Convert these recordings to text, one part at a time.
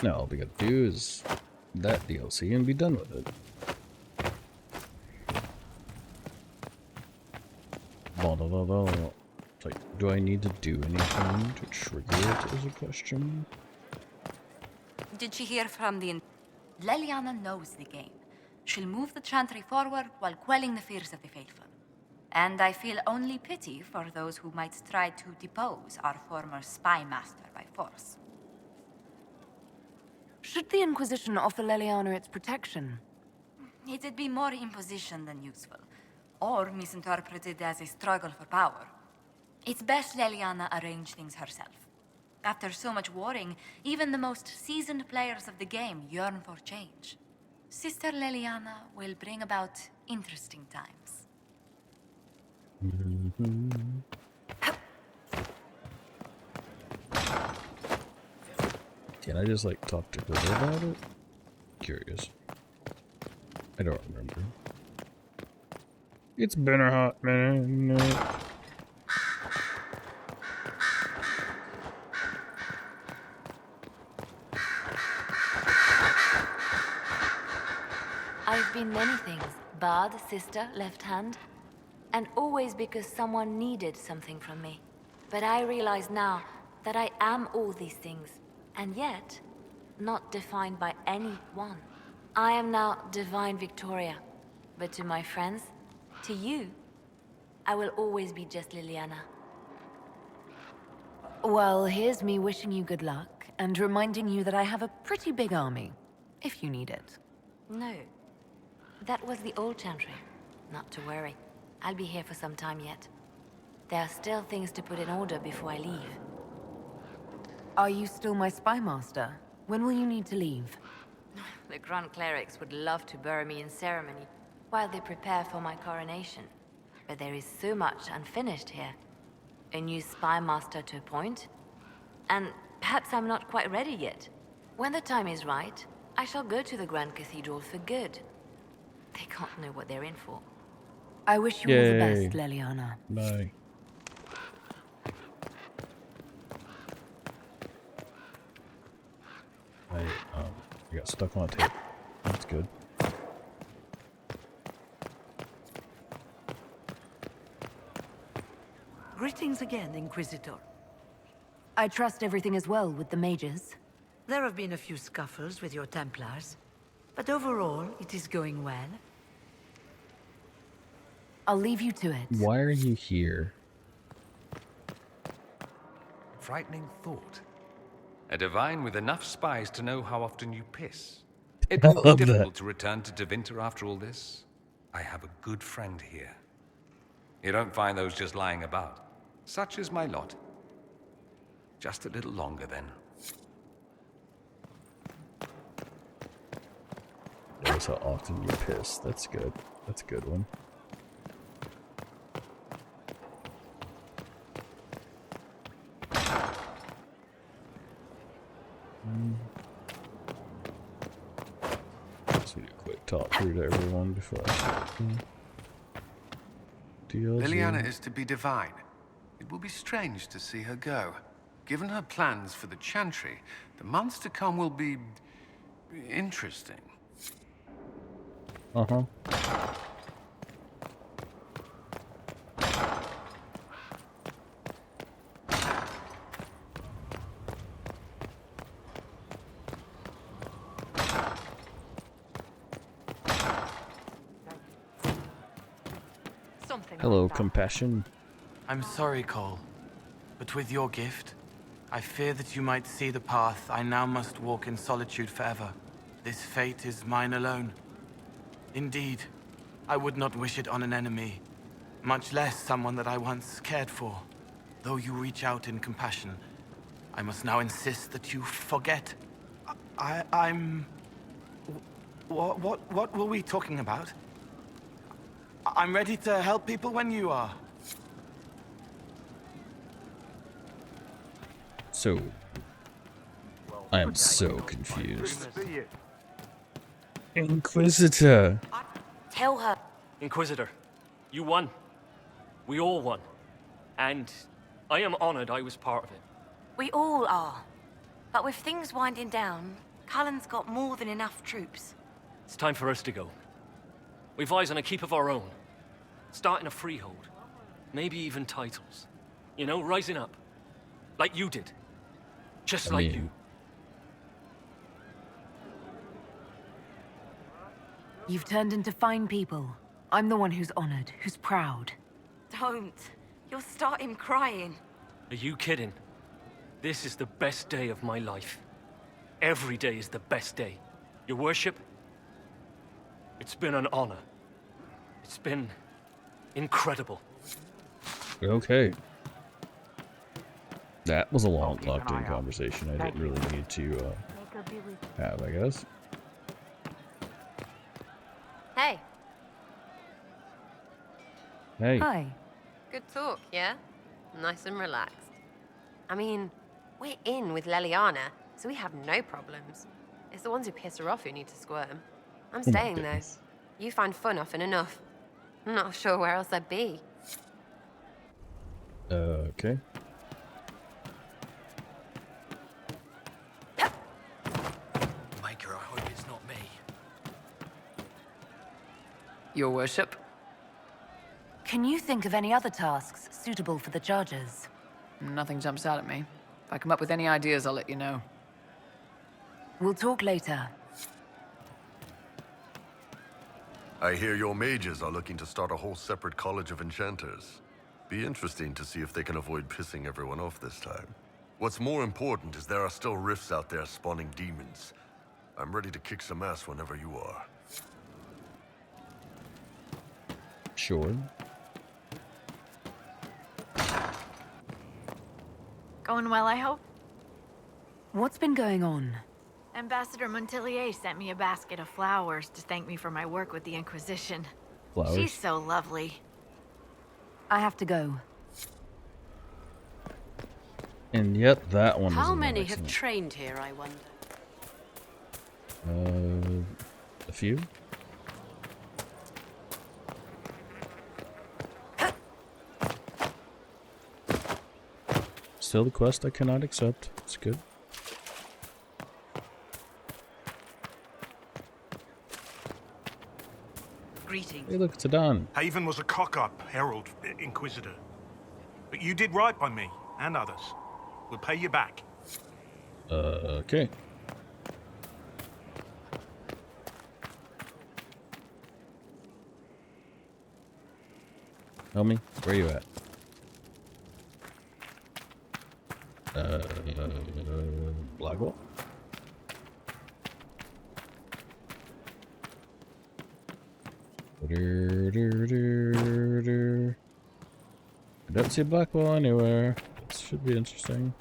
No, all we gotta do is that DLC and be done with it. Blah, blah, blah, blah. It's like, do I need to do anything to trigger it is a question. Did she hear from the... Leliana knows the game. She'll move the chantry forward while quelling the fears of the faithful. And I feel only pity for those who might try to depose our former spy master by force. Should the Inquisition offer Leliana its protection? It'd be more imposition than useful, or misinterpreted as a struggle for power. It's best Leliana arrange things herself. After so much warring, even the most seasoned players of the game yearn for change. Sister Leliana will bring about interesting times. Can I just like talk to her about it? Curious. I don't remember. It's been a hot minute. I've been many things. Bard, sister, left hand. And always because someone needed something from me. But I realize now that I am all these things, and yet not defined by any one. I am now Divine Victoria, but to my friends, to you, I will always be just Leliana. Well, here's me wishing you good luck, and reminding you that I have a pretty big army, if you need it. No, that was the old chantry. Not to worry. I'll be here for some time yet. There are still things to put in order before I leave. Are you still my spy master? When will you need to leave? The Grand Clerics would love to bury me in ceremony while they prepare for my coronation. But there is so much unfinished here. A new spy master to appoint, and perhaps I'm not quite ready yet. When the time is right, I shall go to the Grand Cathedral for good. They can't know what they're in for. I wish you all the best, Leliana. Bye. I got stuck on a tape. That's good. Greetings again, Inquisitor. I trust everything is well with the mages. There have been a few scuffles with your Templars, but overall, it is going well. I'll leave you to it. Why are you here? Frightening thought. A divine with enough spies to know how often you piss. It I will be love difficult that. to return to Tevinter after all this. I have a good friend here. You don't find those just lying about. Such is my lot. Just a little longer then. Notice how often you piss. That's good. That's a good one. Just need a quick talk through to everyone before I start. Leliana is to be divine. It will be strange to see her go. Given her plans for the Chantry, the months to come will be... interesting. Uh-huh. Hello, compassion. I'm sorry, Cole, but with your gift, I fear that you might see the path I now must walk in solitude forever. This fate is mine alone. Indeed, I would not wish it on an enemy, much less someone that I once cared for. Though you reach out in compassion, I must now insist that you forget. I'm... What were we talking about? I'm ready to help people when you are. So, I am so confused. Inquisitor! Tell her. Inquisitor, you won. We all won. And I am honored I was part of it. We all are. But with things winding down, Cullen's got more than enough troops. It's time for us to go. We've eyes on a keep of our own. Starting a freehold. Maybe even titles. You know, rising up. Like you did. Just like you. You've turned into fine people. I'm the one who's honored, who's proud. Don't. You'll start him crying. Are you kidding? This is the best day of my life. Every day is the best day. Your worship, it's been an honor. It's been incredible. Okay. That was a long, locked-in conversation I didn't really need to have, I guess. Hey. Hey. Hi. Good talk, yeah? Nice and relaxed. I mean, we're in with Leliana, so we have no problems. It's the ones who piss her off who need to squirm. I'm staying, though. You find fun often enough. I'm not sure where else I'd be. Okay. Maker, I hope it's not me. Your worship? Can you think of any other tasks suitable for the charges? Nothing jumps out at me. If I come up with any ideas, I'll let you know. We'll talk later. I hear your mages are looking to start a whole separate college of enchanters. Be interesting to see if they can avoid pissing everyone off this time. What's more important is there are still rifts out there spawning demons. I'm ready to kick some ass whenever you are. Sure. Going well, I hope? What's been going on? Ambassador Montelier sent me a basket of flowers to thank me for my work with the Inquisition. Flowers? She's so lovely. I have to go. And yet that one How is many excellent. have trained here, I wonder? A few? Still the quest I cannot accept. It's good. Greetings. Hey, look, it's Adon. Haven was a cock-up, Herald, Inquisitor. But you did right by me, and others. We'll pay you back. Okay. Tell me, where you at? Blackwell? I don't see Blackwell anywhere. This should be interesting.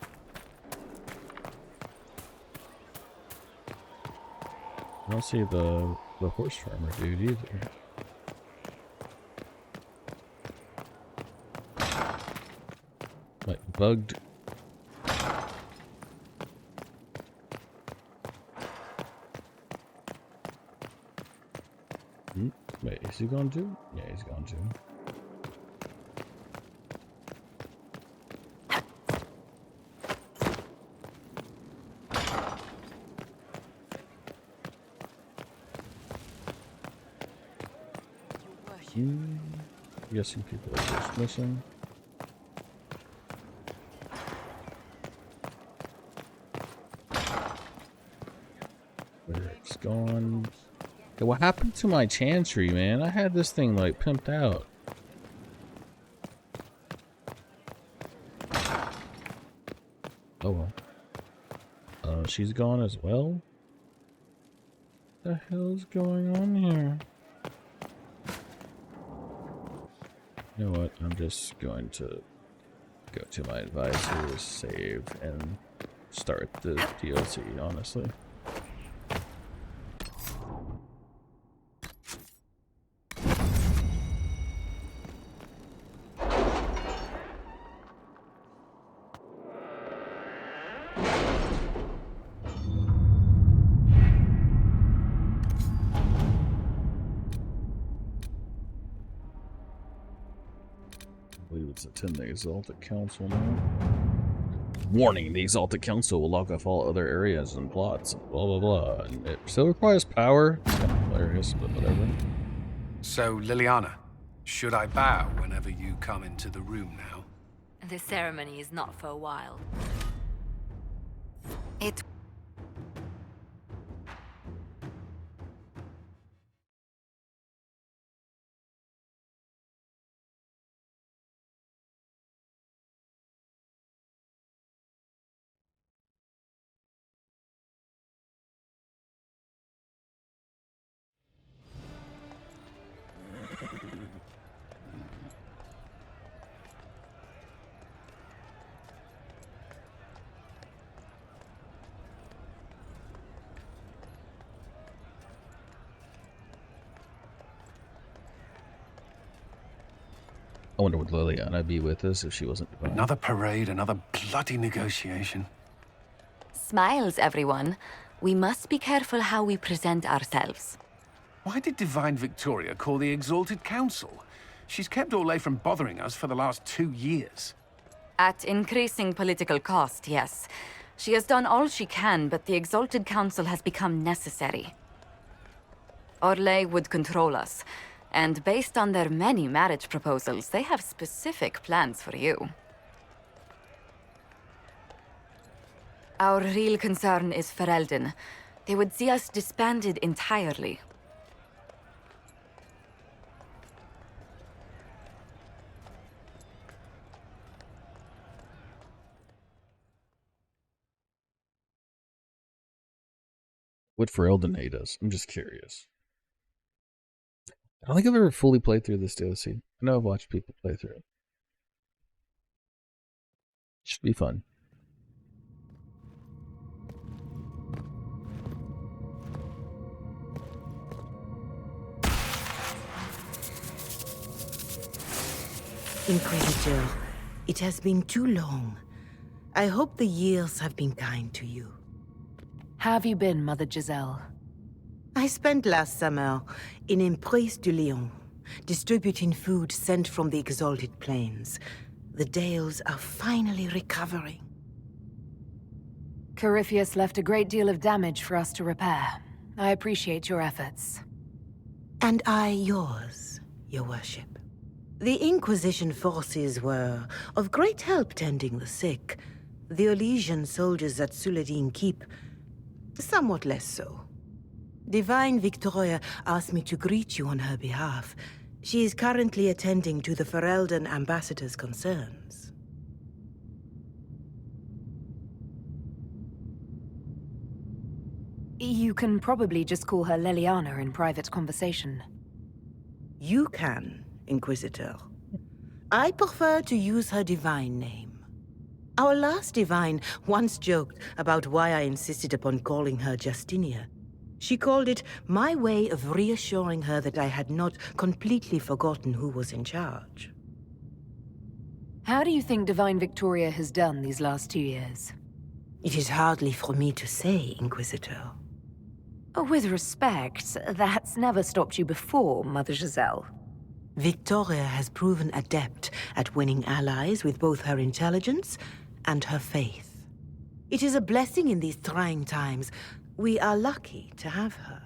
I don't see the horse farmer dude either. Like bugged. Wait, is he gone too? Yeah, he's gone too. Guessing people are just missing. It's gone. Hey, what happened to my chantry, man? I had this thing like pimped out. Oh well. She's gone as well? What the hell's going on here? You know what? I'm just going to go to my advisor, save, and start the DLC, honestly. I believe it's attend the Exalted Council now. Warning, the Exalted Council will lock off all other areas and plots, and blah blah blah. And it still requires power. It's kind of hilarious, but whatever. So, Leliana, should I bow whenever you come into the room now? The ceremony is not for a while. It... I wonder would Leliana be with us if she wasn't divine. Another parade, another bloody negotiation. Smiles, everyone. We must be careful how we present ourselves. Why did Divine Victoria call the Exalted Council? She's kept Orlais from bothering us for the last 2 years. At increasing political cost, yes. She has done all she can, but the Exalted Council has become necessary. Orlais would control us, and based on their many marriage proposals, they have specific plans for you. Our real concern is Ferelden. They would see us disbanded entirely. Would Ferelden hate us? I'm just curious. I don't think I've ever fully played through this DLC. I know I've watched people play through it. Should be fun. Inquisitor, it has been too long. I hope the years have been kind to you. How have you been, Mother Giselle? I spent last summer in Emprise du Lion, distributing food sent from the Exalted Plains. The Dales are finally recovering. Corypheus left a great deal of damage for us to repair. I appreciate your efforts. And I yours, your worship. The Inquisition forces were of great help tending the sick. The Elysian soldiers at Suladin Keep, somewhat less so. Divine Victoria asked me to greet you on her behalf. She is currently attending to the Ferelden ambassador's concerns. You can probably just call her Leliana in private conversation. You can, Inquisitor. I prefer to use her divine name. Our last divine once joked about why I insisted upon calling her Justinia. She called it my way of reassuring her that I had not completely forgotten who was in charge. How do you think Divine Victoria has done these last 2 years? It is hardly for me to say, Inquisitor. With respect, that's never stopped you before, Mother Giselle. Victoria has proven adept at winning allies with both her intelligence and her faith. It is a blessing in these trying times. We are lucky to have her.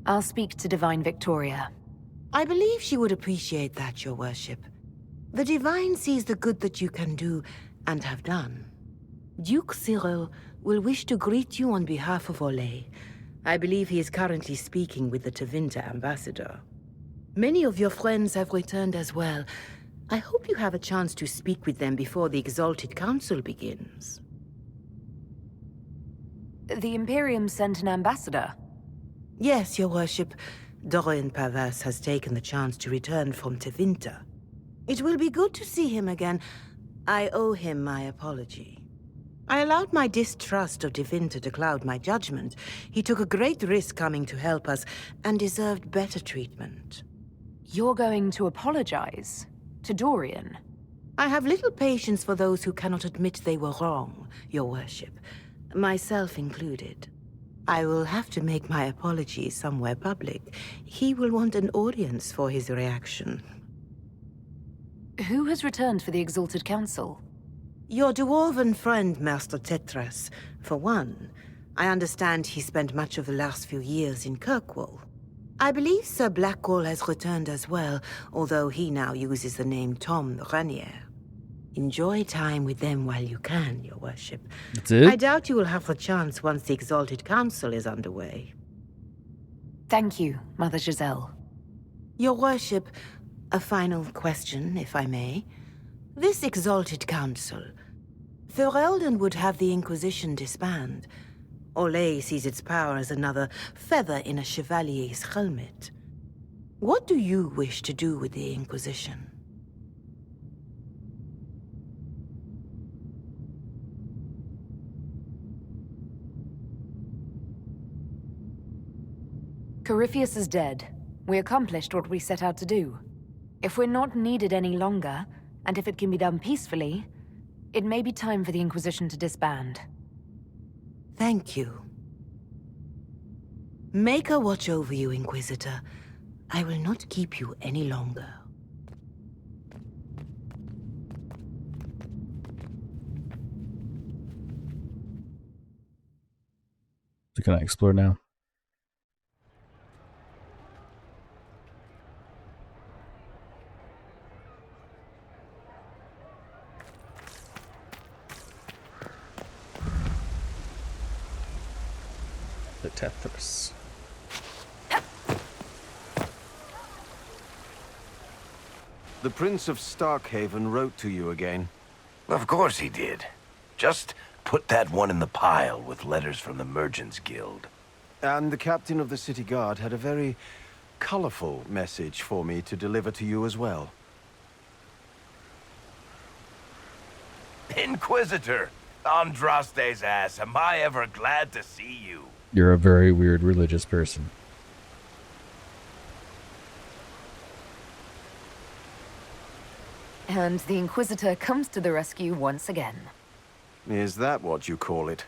I'll speak to Divine Victoria. I believe she would appreciate that, your worship. The Divine sees the good that you can do and have done. Duke Cyril will wish to greet you on behalf of Orlais. I believe he is currently speaking with the Tevinter ambassador. Many of your friends have returned as well. I hope you have a chance to speak with them before the Exalted Council begins. The Imperium sent an ambassador? Yes, your worship. Dorian Pavas has taken the chance to return from Tevinter. It will be good to see him again. I owe him my apology. I allowed my distrust of Tevinter to cloud my judgment. He took a great risk coming to help us, and deserved better treatment. You're going to apologize? To Dorian? I have little patience for those who cannot admit they were wrong, your worship. Myself included. I will have to make my apologies somewhere public. He will want an audience for his reaction. Who has returned for the Exalted Council? Your dwarven friend, Master Tetras, for one. I understand he spent much of the last few years in Kirkwall. I believe Sir Blackwall has returned as well, although he now uses the name Tom the Ranier. Enjoy time with them while you can, your worship. That's it? I doubt you will have the chance once the Exalted Council is underway. Thank you, Mother Giselle. Your worship, a final question, if I may. This Exalted Council, Ferelden would have the Inquisition disband. Olay sees its power as another feather in a chevalier's helmet. What do you wish to do with the Inquisition? Corypheus is dead. We accomplished what we set out to do. If we're not needed any longer, and if it can be done peacefully, it may be time for the Inquisition to disband. Thank you. Make a watch over you, Inquisitor. I will not keep you any longer. So can I explore now? The Tetris. The Prince of Starkhaven wrote to you again. Of course he did. Just put that one in the pile with letters from the Merchants Guild. And the captain of the city guard had a very colorful message for me to deliver to you as well. Inquisitor! Andraste's ass, am I ever glad to see you? You're a very weird religious person. And the Inquisitor comes to the rescue once again. Is that what you call it?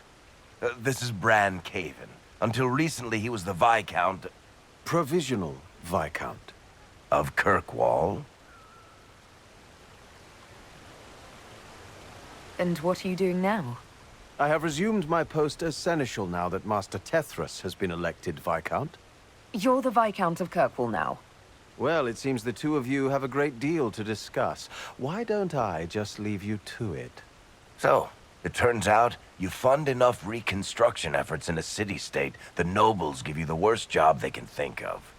This is Bran Caven. Until recently, he was the Viscount... Provisional Viscount. Of Kirkwall. And what are you doing now? I have resumed my post as Seneschal now that Master Tethrus has been elected Viscount. You're the Viscount of Kirkwall now. Well, it seems the two of you have a great deal to discuss. Why don't I just leave you to it? So, it turns out you fund enough reconstruction efforts in a city-state, the nobles give you the worst job they can think of.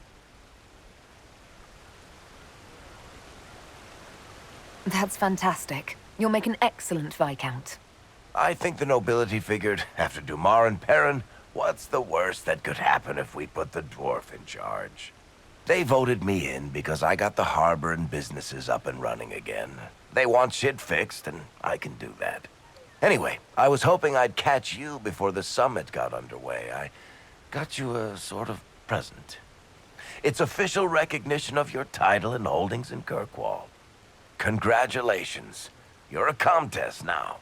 That's fantastic. You'll make an excellent Viscount. I think the nobility figured, after Dumar and Perrin, what's the worst that could happen if we put the dwarf in charge? They voted me in because I got the harbor and businesses up and running again. They want shit fixed, and I can do that. Anyway, I was hoping I'd catch you before the summit got underway. I got you a sort of present. It's official recognition of your title and holdings in Kirkwall. Congratulations. You're a Comtesse now.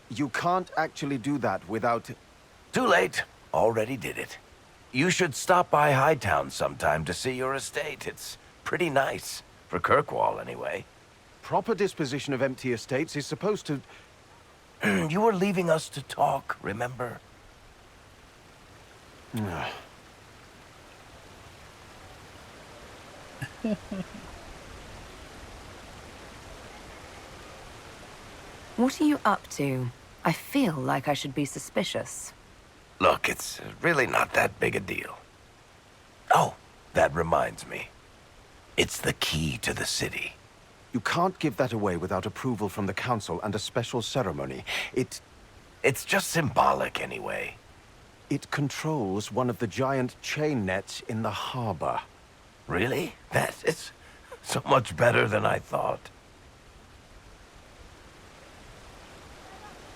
You can't actually do that without... Too late. Already did it. You should stop by Hightown sometime to see your estate. It's pretty nice. For Kirkwall, anyway. Proper disposition of empty estates is supposed to... You were leaving us to talk, remember? What are you up to? I feel like I should be suspicious. Look, it's really not that big a deal. Oh, that reminds me. It's the key to the city. You can't give that away without approval from the council and a special ceremony. It's just symbolic anyway. It controls one of the giant chain nets in the harbor. Really? That is so much better than I thought.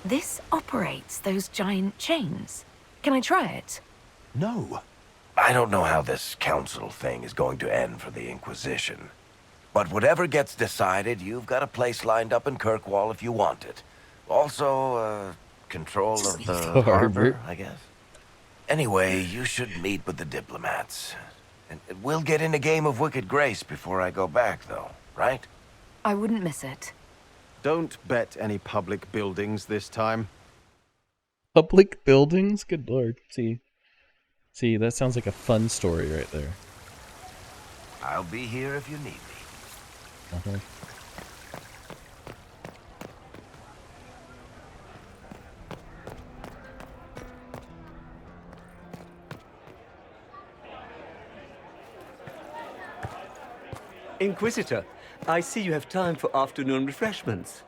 This operates those giant chains. Can I try it? No. I don't know how this council thing is going to end for the Inquisition. But whatever gets decided, you've got a place lined up in Kirkwall if you want it. Also, control of the harbor, I guess. Anyway, you should meet with the diplomats. And we'll get in a game of Wicked Grace before I go back, though, right? I wouldn't miss it. Don't bet any public buildings this time. Public buildings? Good lord. See, that sounds like a fun story right there. I'll be here if you need me. Uh-huh. Inquisitor, I see you have time for afternoon refreshments.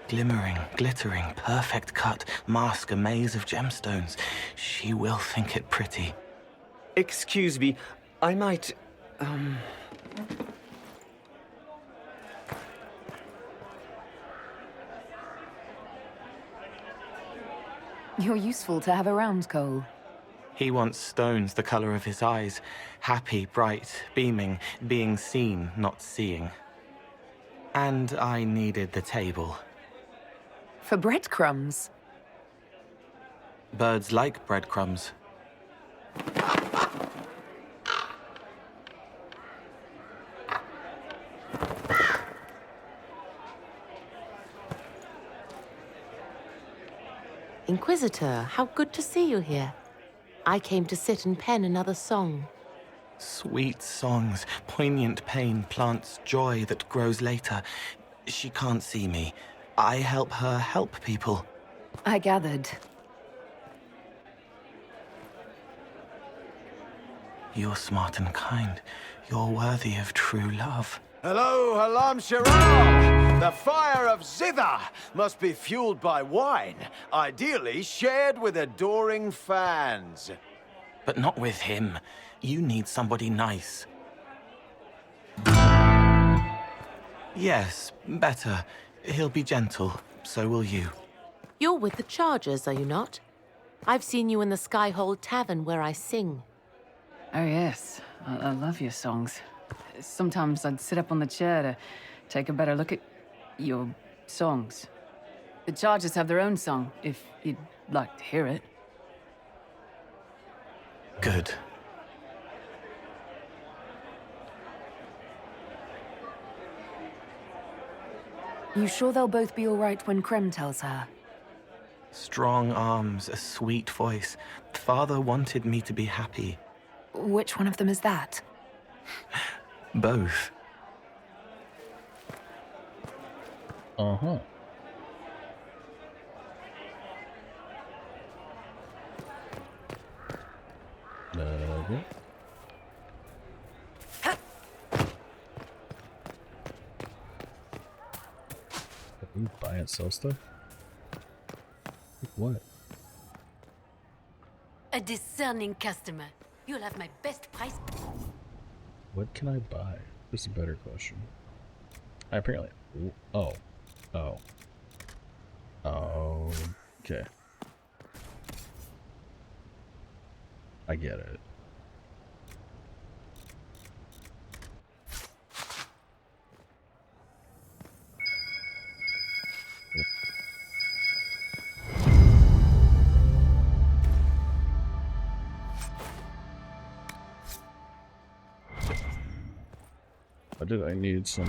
Glimmering, glittering, perfect cut, mask a maze of gemstones. She will think it pretty. Excuse me, I might, You're useful to have around, Cole. He wants stones the color of his eyes. Happy, bright, beaming, being seen, not seeing. And I needed the table. For breadcrumbs. Birds like breadcrumbs. Inquisitor, how good to see you here. I came to sit and pen another song. Sweet songs, poignant pain plants joy that grows later. She can't see me. I help her help people. I gathered. You're smart and kind. You're worthy of true love. Hello, Halam Shiraz! The fire of Zither must be fueled by wine, ideally shared with adoring fans. But not with him. You need somebody nice. Yes, better. He'll be gentle. So will you. You're with the Chargers, are you not? I've seen you in the Skyhold Tavern where I sing. Oh yes, I love your songs. Sometimes I'd sit up on the chair to take a better look at your songs. The Chargers have their own song, if you'd like to hear it. Good. You sure they'll both be all right when Krem tells her? Strong arms, a sweet voice. Father wanted me to be happy. Which one of them is that? Both. Uh-huh. Okay. Can you buy and sell stuff? Like what? A discerning customer. You'll have my best price. What can I buy? This is a better question. I apparently... Oh. Oh. Oh. Okay. I get it. What did I need some?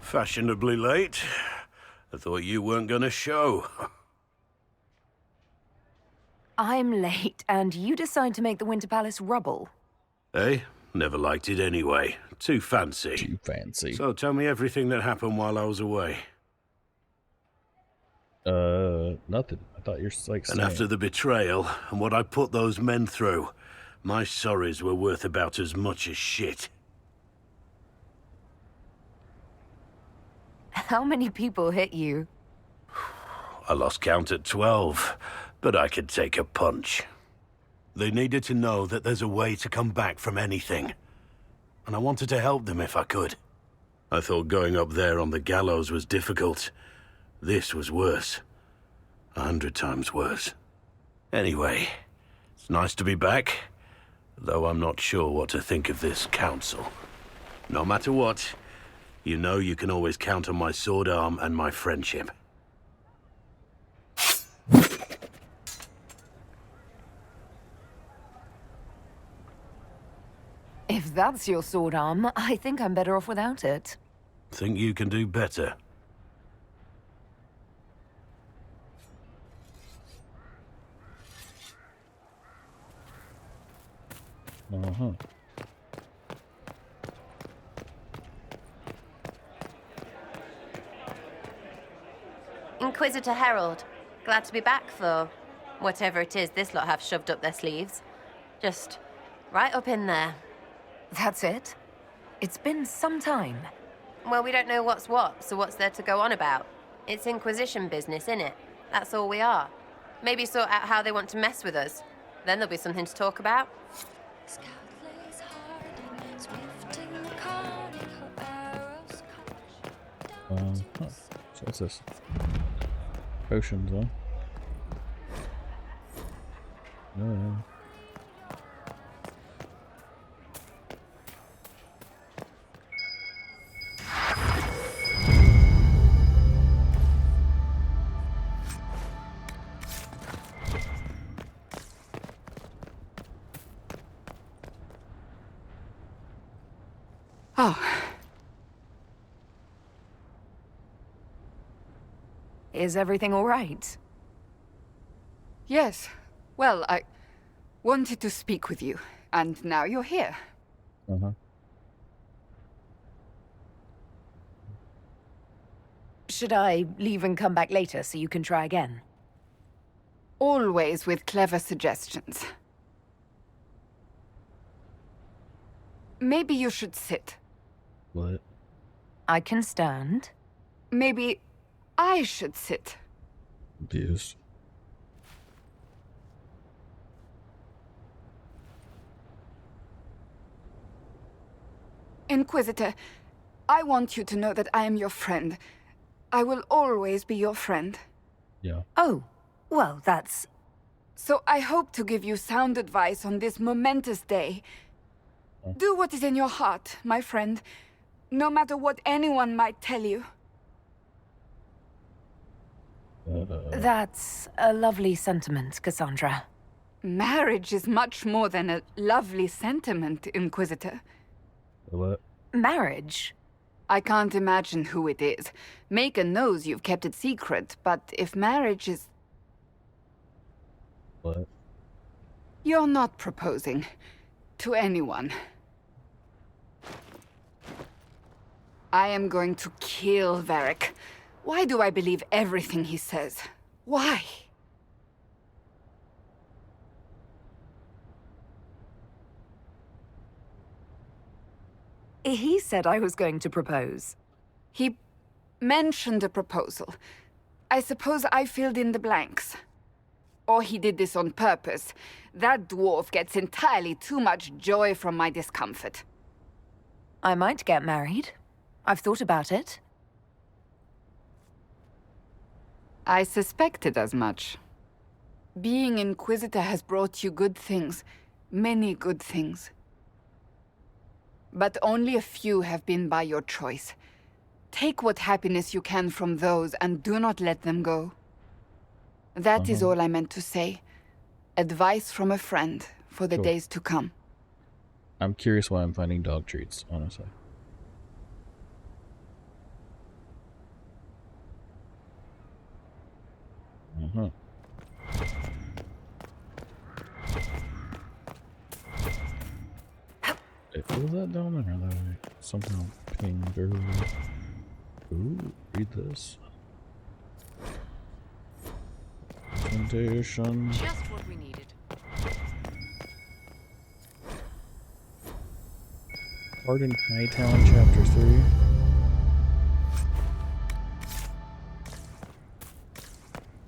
Fashionably late. I thought you weren't gonna show. I'm late, and you decide to make the Winter Palace rubble. Eh? Never liked it anyway. Too fancy. Too fancy. So tell me everything that happened while I was away. Nothing. I thought you're like And after the betrayal, and what I put those men through, my sorries were worth about as much as shit. How many people hit you? I lost count at 12, but I could take a punch. They needed to know that there's a way to come back from anything. And I wanted to help them if I could. I thought going up there on the gallows was difficult. This was worse. 100 times worse. Anyway, it's nice to be back. though I'm not sure what to think of this council. No matter what, you know you can always count on my sword arm and my friendship. If that's your sword arm, I think I'm better off without it. Think you can do better? Uh-huh. Inquisitor Herald, glad to be back for whatever it is this lot have shoved up their sleeves. Just right up in there. That's it? It's been some time. Well, we don't know what's what, so what's there to go on about? It's Inquisition business, innit? That's all we are. Maybe sort out how they want to mess with us. Then there'll be something to talk about. Huh. So what's this? Potions, huh? Oh, yeah. Oh. Is everything all right? Yes. Well, I wanted to speak with you, and now you're here. Uh-huh. Should I leave and come back later so you can try again? Always with clever suggestions. Maybe you should sit. What? I can stand. Maybe I should sit. Abuse. Inquisitor, I want you to know that I am your friend. I will always be your friend. Yeah. Oh, well, that's... So I hope to give you sound advice on this momentous day. Do what is in your heart, my friend, no matter what anyone might tell you. That's a lovely sentiment, Cassandra. Marriage is much more than a lovely sentiment, Inquisitor. What? Marriage? I can't imagine who it is. Megan knows you've kept it secret, but if marriage is... What? You're not proposing to anyone. I am going to kill Varric. Why do I believe everything he says? Why? He said I was going to propose. He mentioned a proposal. I suppose I filled in the blanks. Or he did this on purpose. That dwarf gets entirely too much joy from my discomfort. I might get married. I've thought about it. I suspected as much. Being Inquisitor has brought you good things. Many good things. But only a few have been by your choice. Take what happiness you can from those and do not let them go. That is all I meant to say. Advice from a friend for the days to come. I'm curious why I'm finding dog treats, honestly. Uh-huh. Was that down there that I somehow pinged earlier? Ooh, read this. Presentation. Just what we needed. Pardon Hightown, Chapter 3.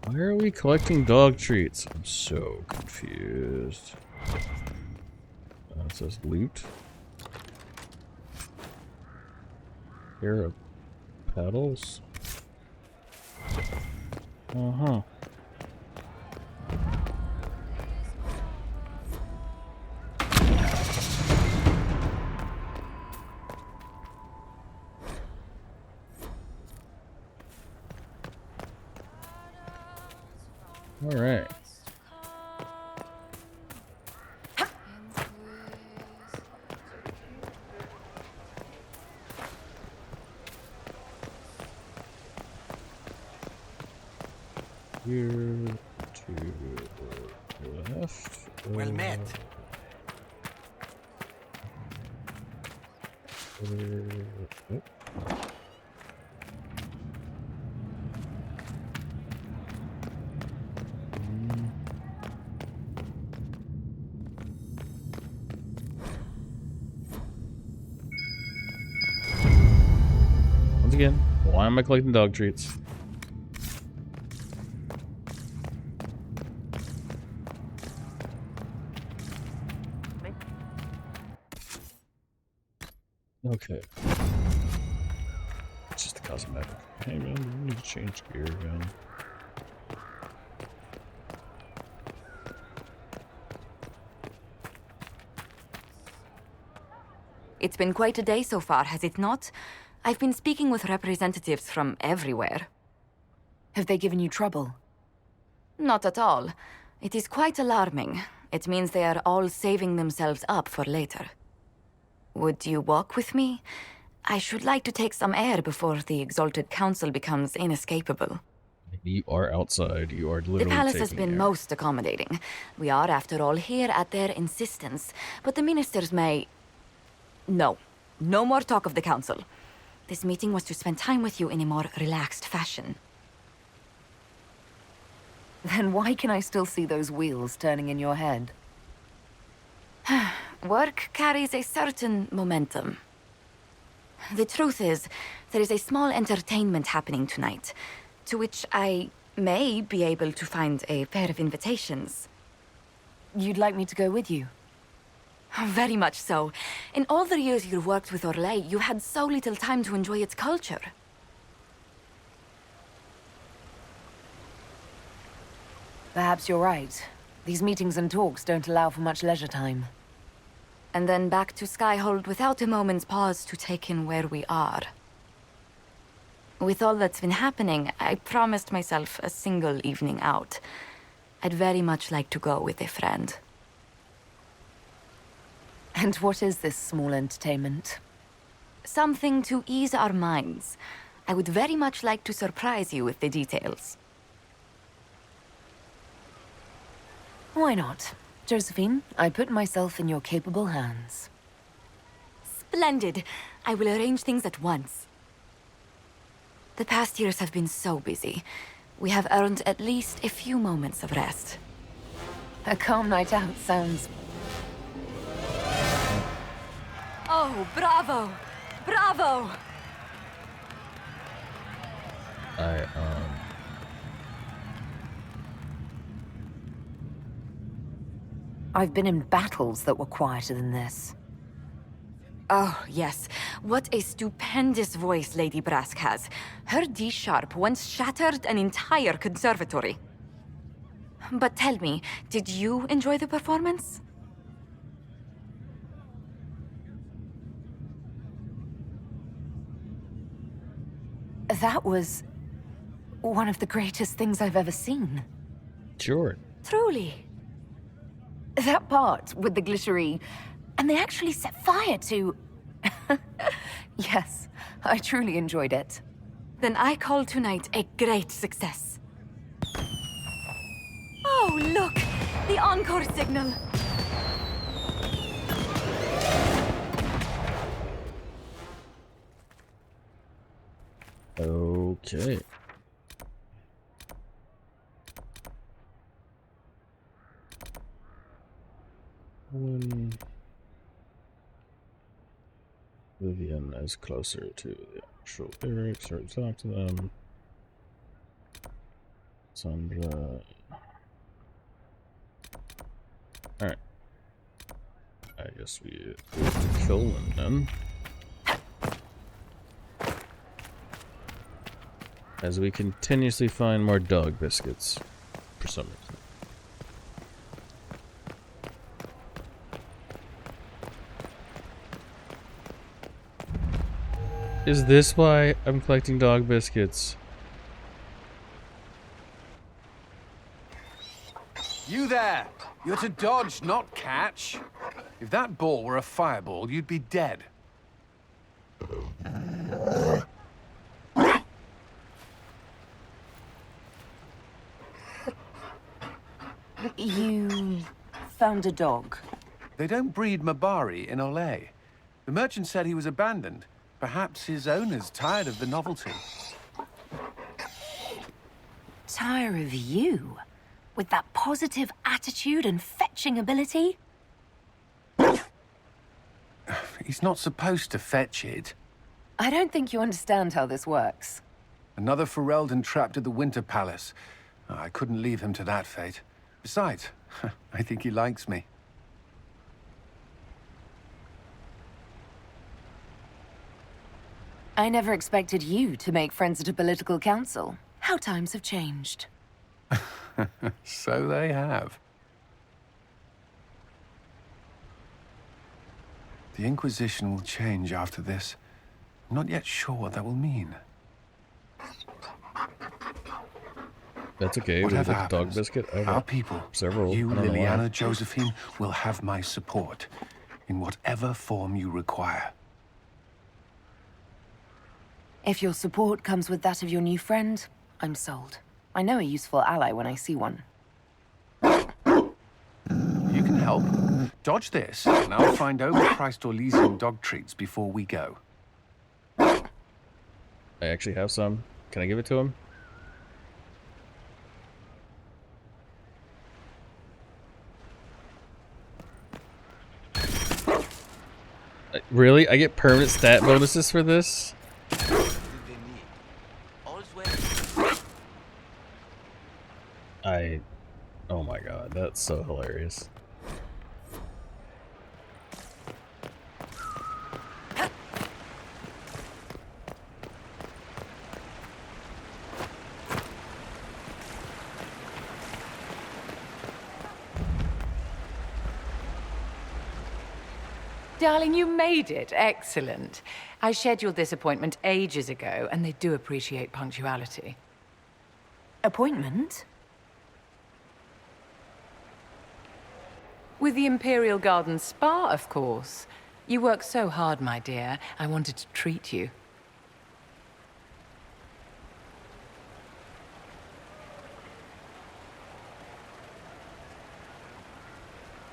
Why are we collecting dog treats? I'm so confused. It says loot. Pair of pedals. Uh-huh. Alright. Here to the left. Well met. Once again, why am I collecting dog treats? Okay. It's just the cosmetic. Hey man, we need to change gear again. It's been quite a day so far, has it not? I've been speaking with representatives from everywhere. Have they given you trouble? Not at all. It is quite alarming. It means they are all saving themselves up for later. Would you walk with me? I should like to take some air before the Exalted Council becomes inescapable. You are outside. You are literally The palace has taking been air. most accommodating. We are, after all, here at their insistence. But the ministers may... No. No more talk of the council. This meeting was to spend time with you in a more relaxed fashion. Then why can I still see those wheels turning in your head? Work carries a certain momentum. The truth is, there is a small entertainment happening tonight, to which I may be able to find a pair of invitations. You'd like me to go with you? Very much so. In all the years you've worked with Orlais, you had so little time to enjoy its culture. Perhaps you're right. These meetings and talks don't allow for much leisure time. And then back to Skyhold without a moment's pause to take in where we are. With all that's been happening, I promised myself a single evening out. I'd very much like to go with a friend. And what is this small entertainment? Something to ease our minds. I would very much like to surprise you with the details. Why not? Josephine, I put myself in your capable hands. Splendid! I will arrange things at once. The past years have been so busy. We have earned at least a few moments of rest. A calm night out sounds... Oh, bravo! Bravo! I've been in battles that were quieter than this. Oh, yes. What a stupendous voice Lady Brask has. Her D-sharp once shattered an entire conservatory. But tell me, did you enjoy the performance? That was... one of the greatest things I've ever seen. Sure. Truly. That part with the glittery... and they actually set fire to... Yes, I truly enjoyed it. Then I call tonight a great success. Oh, look! The encore signal! Okay. Vivian is closer to the actual lyrics, or talk to them. Sandra. Alright. I guess we have to kill them then. As we continuously find more dog biscuits for some reason. Is this why I'm collecting dog biscuits? You there! You're to dodge, not catch. If that ball were a fireball, you'd be dead. You found a dog? They don't breed Mabari in Olay. The merchant said he was abandoned. Perhaps his owner's tired of the novelty. Tire of you? With that positive attitude and fetching ability? He's not supposed to fetch it. I don't think you understand how this works. Another Ferelden trapped at the Winter Palace. I couldn't leave him to that fate. Besides, I think he likes me. I never expected you to make friends at a political council. How times have changed. So they have. The Inquisition will change after this. I'm not yet sure what that will mean. That's okay. Whatever With a dog happens, biscuit. I have our people, several. you, I don't know why. Leliana, Josephine, will have my support in whatever form you require. If your support comes with that of your new friend, I'm sold. I know a useful ally when I see one. You can help. Dodge this, and I'll find overpriced Orlesian dog treats before we go. I actually have some. Can I give it to him? Really? I get permanent stat bonuses for this? Oh my god, that's so hilarious. Darling, you made it. Excellent. I scheduled this appointment ages ago, and they do appreciate punctuality. Appointment? With the Imperial Garden Spa, of course. You work so hard, my dear. I wanted to treat you.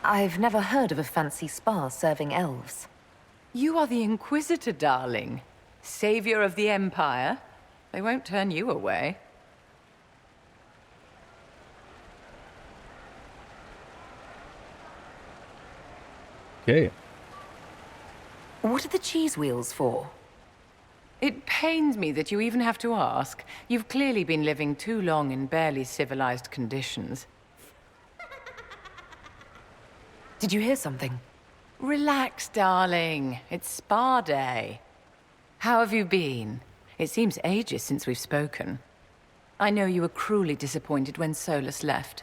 I've never heard of a fancy spa serving elves. You are the Inquisitor, darling. Savior of the Empire. They won't turn you away. Okay. What are the cheese wheels for? It pains me that you even have to ask. You've clearly been living too long in barely civilized conditions. Did you hear something? Relax, darling. It's spa day. How have you been? It seems ages since we've spoken. I know you were cruelly disappointed when Solus left.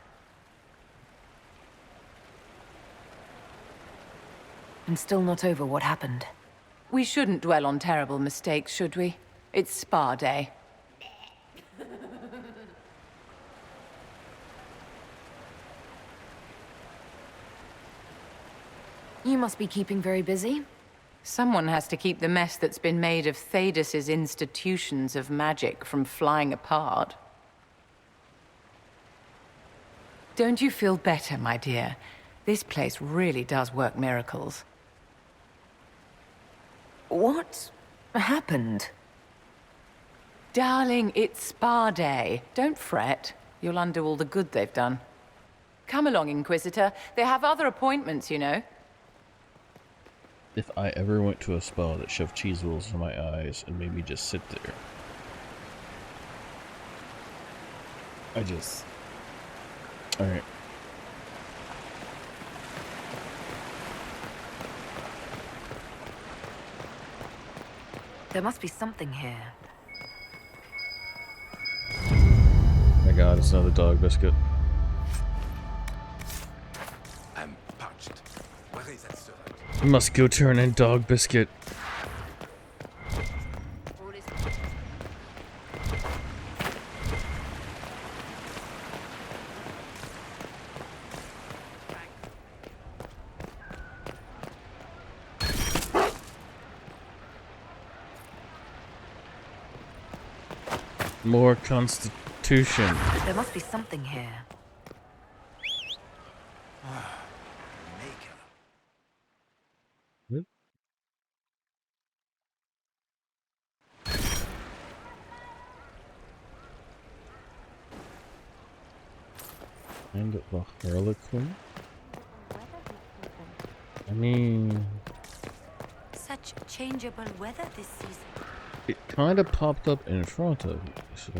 I'm still not over what happened. We shouldn't dwell on terrible mistakes, should we? It's spa day. You must be keeping very busy. Someone has to keep the mess that's been made of Thaddeus's institutions of magic from flying apart. Don't you feel better, my dear? This place really does work miracles. What happened? Darling, it's spa day. Don't fret. You'll undo all the good they've done. Come along, Inquisitor. They have other appointments, you know. If I ever went to a spa that shoved cheese wheels in my eyes and made me just sit there. Alright. There must be something here. Oh my god, it's another dog biscuit. I'm parched. Where is that servant? I must go turn in dog biscuit. More constitution. There must be something here. What? And the Harlequin? I mean... Such changeable weather this season. It kind of popped up in front of me, so...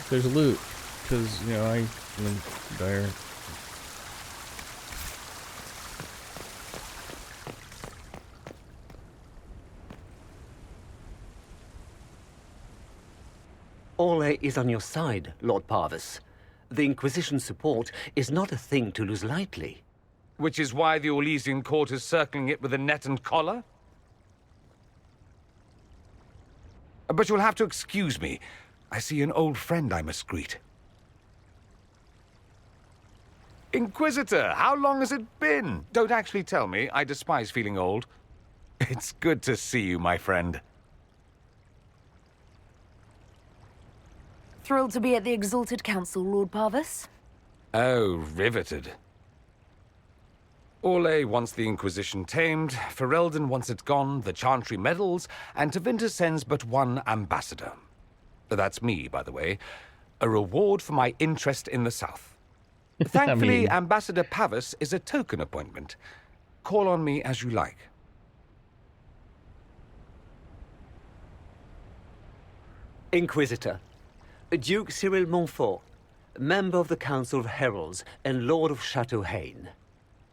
There's loot, because, you know, I'm there. Ole is on your side, Lord Parvis. The Inquisition's support is not a thing to lose lightly. Which is why the Orlesian court is circling it with a net and collar? But you'll have to excuse me. I see an old friend I must greet. Inquisitor, how long has it been? Don't actually tell me. I despise feeling old. It's good to see you, my friend. Thrilled to be at the Exalted Council, Lord Parvis. Oh, riveted. Orlais wants the Inquisition tamed, Ferelden wants it gone, the Chantry meddles, and Tevinter sends but one ambassador. That's me, by the way. A reward for my interest in the South. Thankfully, Ambassador Pavis is a token appointment. Call on me as you like. Inquisitor, Duke Cyril Montfort, member of the Council of Heralds and Lord of Chateau Haine.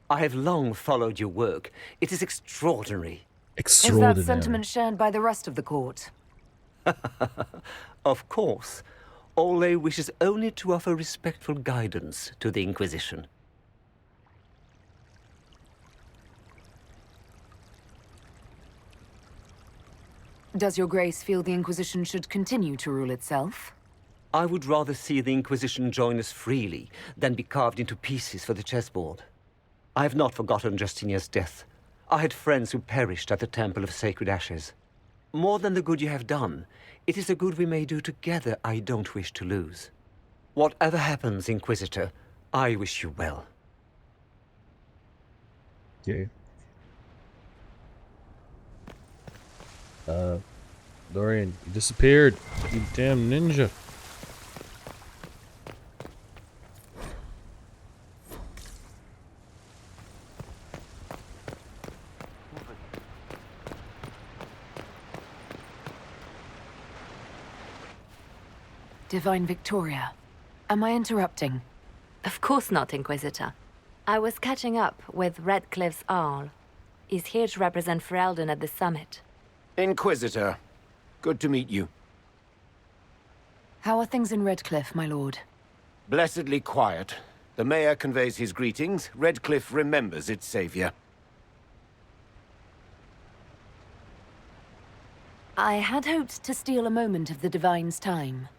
I have long followed your work. It is extraordinary. Is that sentiment shared by the rest of the court? Of course. Ole wishes only to offer respectful guidance to the Inquisition. Does your grace feel the Inquisition should continue to rule itself? I would rather see the Inquisition join us freely than be carved into pieces for the chessboard. I have not forgotten Justinia's death. I had friends who perished at the Temple of Sacred Ashes. More than the good you have done, it is the good we may do together I don't wish to lose. Whatever happens, Inquisitor, I wish you well. Okay. Dorian, you disappeared. You damn ninja. Divine Victoria, am I interrupting? Of course not, Inquisitor. I was catching up with Redcliffe's Arl. He's here to represent Ferelden at the summit. Inquisitor, good to meet you. How are things in Redcliffe, my lord? Blessedly quiet. The mayor conveys his greetings. Redcliffe remembers its savior. I had hoped to steal a moment of the Divine's time.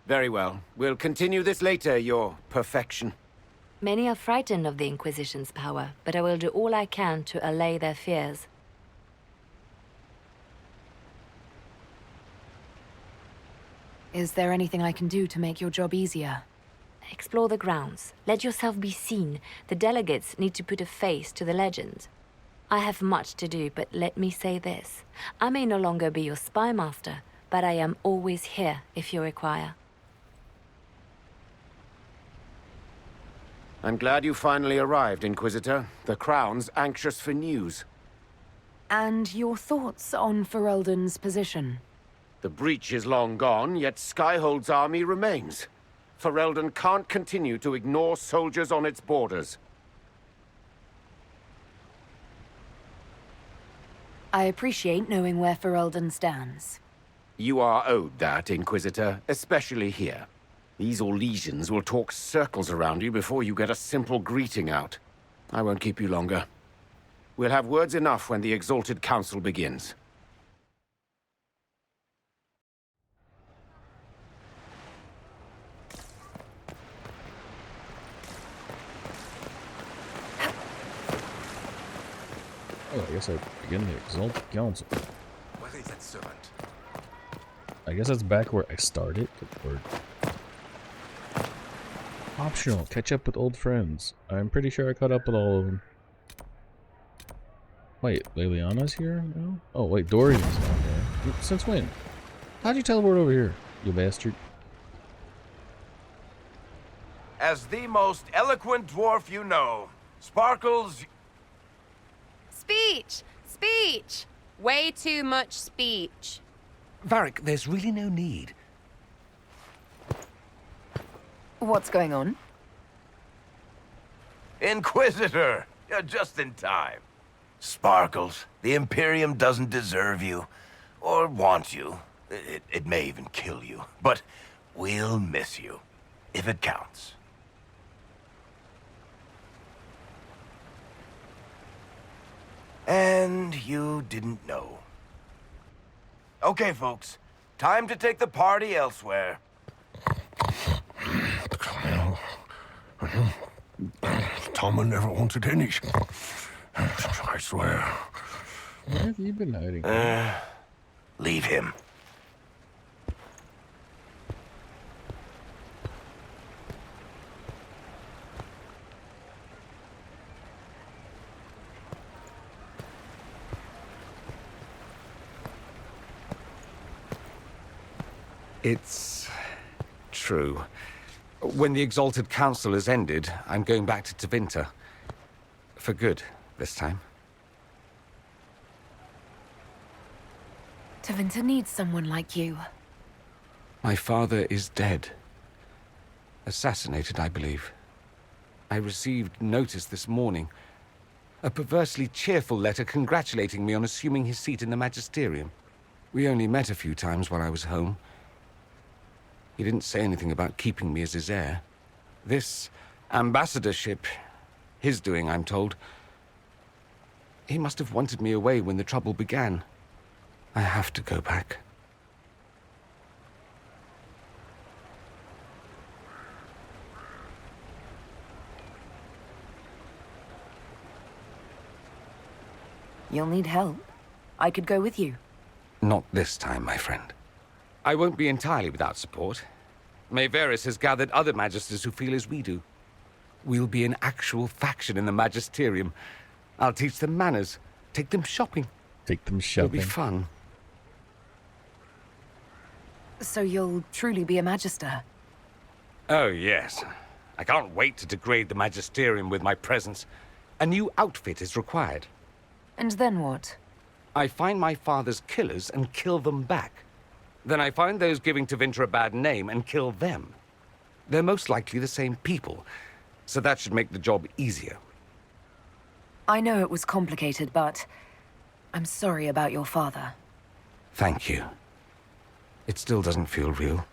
Very well. We'll continue this later, your perfection. Many are frightened of the Inquisition's power, but I will do all I can to allay their fears. Is there anything I can do to make your job easier? explore the grounds. Let yourself be seen. The delegates need to put a face to the legend. I have much to do, but let me say this. I may no longer be your spy master, but I am always here if you require. I'm glad you finally arrived, Inquisitor. The Crown's anxious for news. And your thoughts on Ferelden's position? The breach is long gone, yet Skyhold's army remains. Ferelden can't continue to ignore soldiers on its borders. I appreciate knowing where Ferelden stands. You are owed that, Inquisitor, especially here. These Orlesians will talk circles around you before you get a simple greeting out. I won't keep you longer. We'll have words enough when the Exalted Council begins. Oh, I guess I begin the Exalted Council. Where is that servant? I guess that's back where I started. Or optional, catch up with old friends. I'm pretty sure I caught up with all of them. Wait, Leliana's here now? Oh wait, Dorian's not here. Since when? How'd you teleport over here, you bastard? As the most eloquent dwarf you know, Sparkles... Speech! Speech! Way too much speech. Varric, there's really no need. What's going on? Inquisitor! You're just in time. Sparkles, the Imperium doesn't deserve you. Or want you. It may even kill you. But we'll miss you. If it counts. And you didn't know. Okay, folks. Time to take the party elsewhere. Tama never wanted any. I swear. Where have you been hiding? Leave him. It's true. When the Exalted Council has ended, I'm going back to Tevinter. For good, this time. Tevinter needs someone like you. My father is dead. Assassinated, I believe. I received notice this morning. A perversely cheerful letter congratulating me on assuming his seat in the Magisterium. We only met a few times while I was home. He didn't say anything about keeping me as his heir. This ambassadorship, his doing, I'm told. He must have wanted me away when the trouble began. I have to go back. You'll need help. I could go with you. Not this time, my friend. I won't be entirely without support. Mayveris has gathered other magisters who feel as we do. We'll be an actual faction in the Magisterium. I'll teach them manners, take them shopping. Take them shopping. It'll be fun. So you'll truly be a magister? Oh, yes. I can't wait to degrade the Magisterium with my presence. A new outfit is required. And then what? I find my father's killers and kill them back. Then I find those giving Tevinter a bad name and kill them. They're most likely the same people, so that should make the job easier. I know it was complicated, but I'm sorry about your father. Thank you. It still doesn't feel real.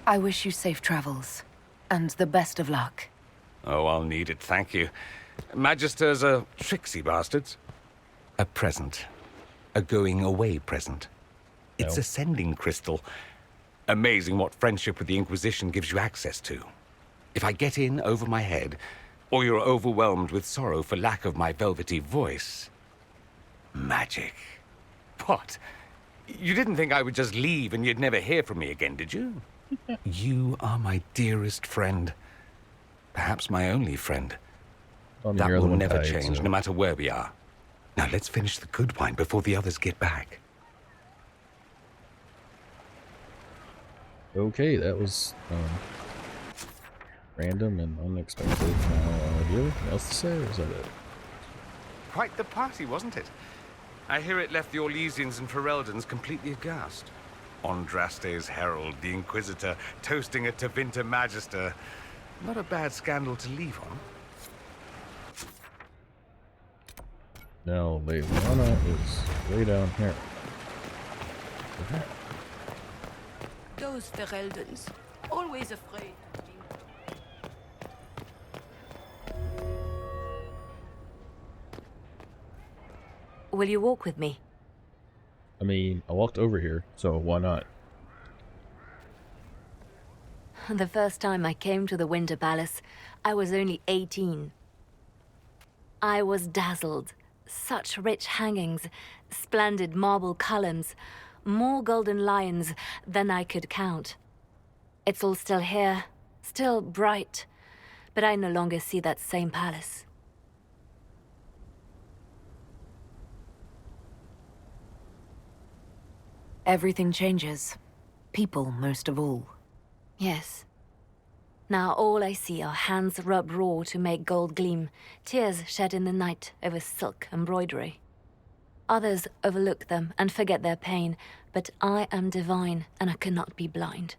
I wish you safe travels, and the best of luck. Oh, I'll need it, thank you. Magisters are tricksy bastards. A present. A going-away present. It's a sending crystal. Amazing what friendship with the Inquisition gives you access to. If I get in over my head, or you're overwhelmed with sorrow for lack of my velvety voice... magic. What? You didn't think I would just leave and you'd never hear from me again, did you? You are my dearest friend. Perhaps my only friend. Well, That your will other one never died, change, so- no matter where we are. Now let's finish the good wine before the others get back. Okay, that was random and unexpected. Now, do you have anything else to say, or is that it? Quite the party, wasn't it? I hear it left the Orlesians and Fereldans completely aghast. Andraste's herald, the Inquisitor, toasting a Tevinter Magister. Not a bad scandal to leave on. Now, Leliana is way down here. Okay. Those Fereldans, always afraid. Will you walk with me? I mean, I walked over here, so why not? The first time I came to the Winter Palace, I was only 18. I was dazzled. Such rich hangings, splendid marble columns, more golden lions than I could count. It's all still here, still bright, but I no longer see that same palace. Everything changes. People, most of all. Yes. Now all I see are hands rubbed raw to make gold gleam, tears shed in the night over silk embroidery. Others overlook them and forget their pain, but I am divine and I cannot be blind.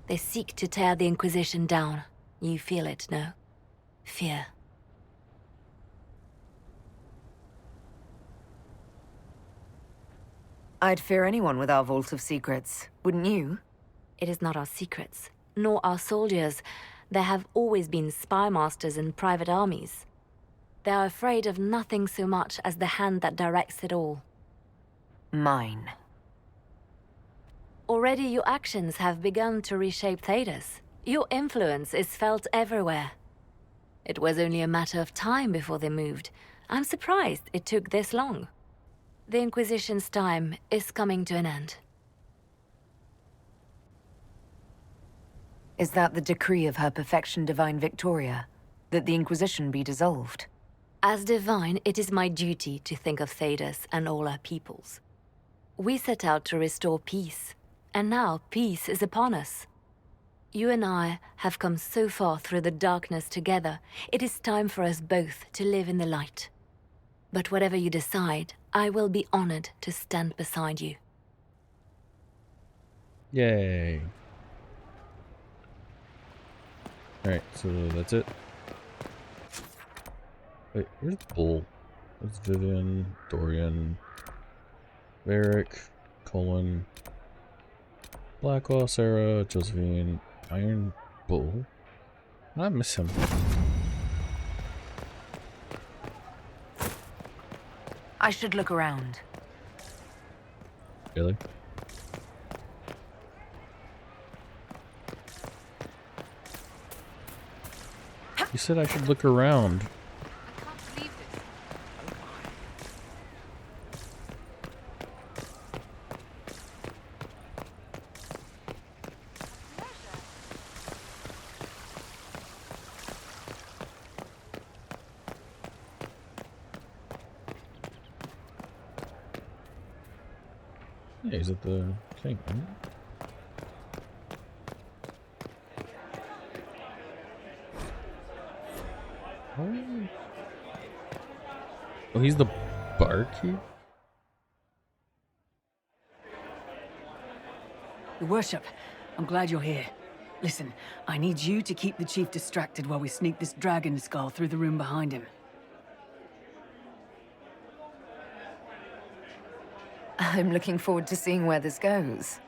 They seek to tear the Inquisition down. You feel it, no? Fear. I'd fear anyone with our vault of secrets, wouldn't you? It is not our secrets, nor our soldiers. There have always been spy masters and private armies. They are afraid of nothing so much as the hand that directs it all. Mine. Already your actions have begun to reshape Thedas. Your influence is felt everywhere. It was only a matter of time before they moved. I'm surprised it took this long. The Inquisition's time is coming to an end. Is that the decree of Her Perfection Divine Victoria? That the Inquisition be dissolved? As divine, it is my duty to think of Thedas and all our peoples. We set out to restore peace, and now peace is upon us. You and I have come so far through the darkness together. It is time for us both to live in the light. But whatever you decide, I will be honored to stand beside you. Yay. Alright, so that's it. Wait, where's Bull? Where's Vivian, Dorian, Varric, Cullen, Blackwell, Sarah, Josephine, Iron Bull? I miss him. I should look around. Really? You said I should look around. Yeah, he's at the thing, right? Oh, he's the barkeep? Your worship, I'm glad you're here. Listen, I need you to keep the chief distracted while we sneak this dragon skull through the room behind him. I'm looking forward to seeing where this goes.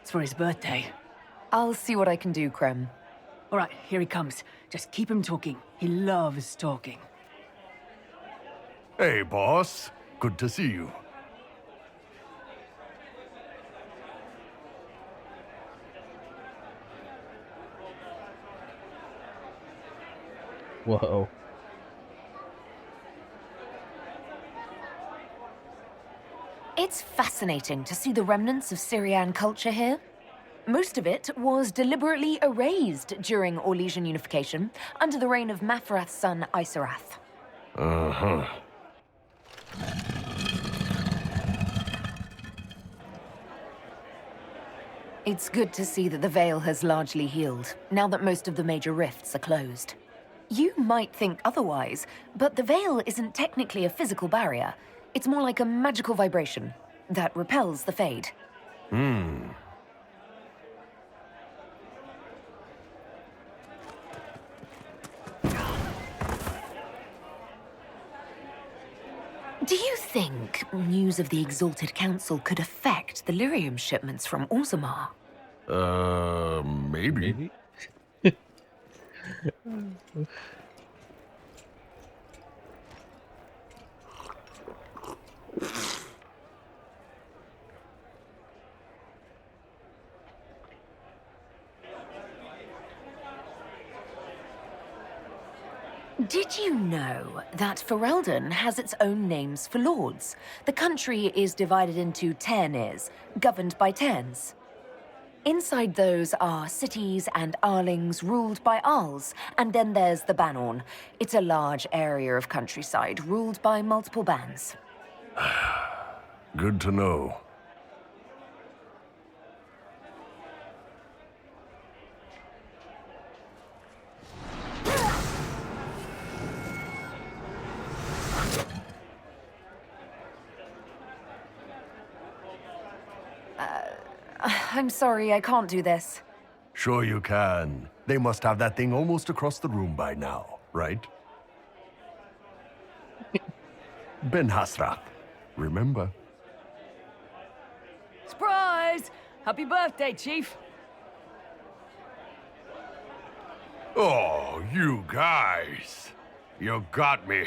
It's for his birthday. I'll see what I can do, Krem. All right, here he comes. Just keep him talking. He loves talking. Hey, boss. Good to see you. Whoa. It's fascinating to see the remnants of Syrian culture here. Most of it was deliberately erased during Orlesian unification under the reign of Mafrath's son Isarath. Uh-huh. It's good to see that the Veil has largely healed, now that most of the major rifts are closed. You might think otherwise, but the Veil isn't technically a physical barrier. It's more like a magical vibration that repels the Fade. Do you think news of the Exalted Council could affect the lyrium shipments from Orzammar? Maybe. Did you know that Ferelden has its own names for lords? The country is divided into Tairnirs, governed by Tairns. Inside those are cities and Arlings ruled by Arls, and then there's the Banorn. It's a large area of countryside ruled by multiple bands. Good to know. I'm sorry, I can't do this. Sure you can. They must have that thing almost across the room by now, right? Ben Hasrath, remember? Surprise! Happy birthday, Chief. Oh, you guys. You got me.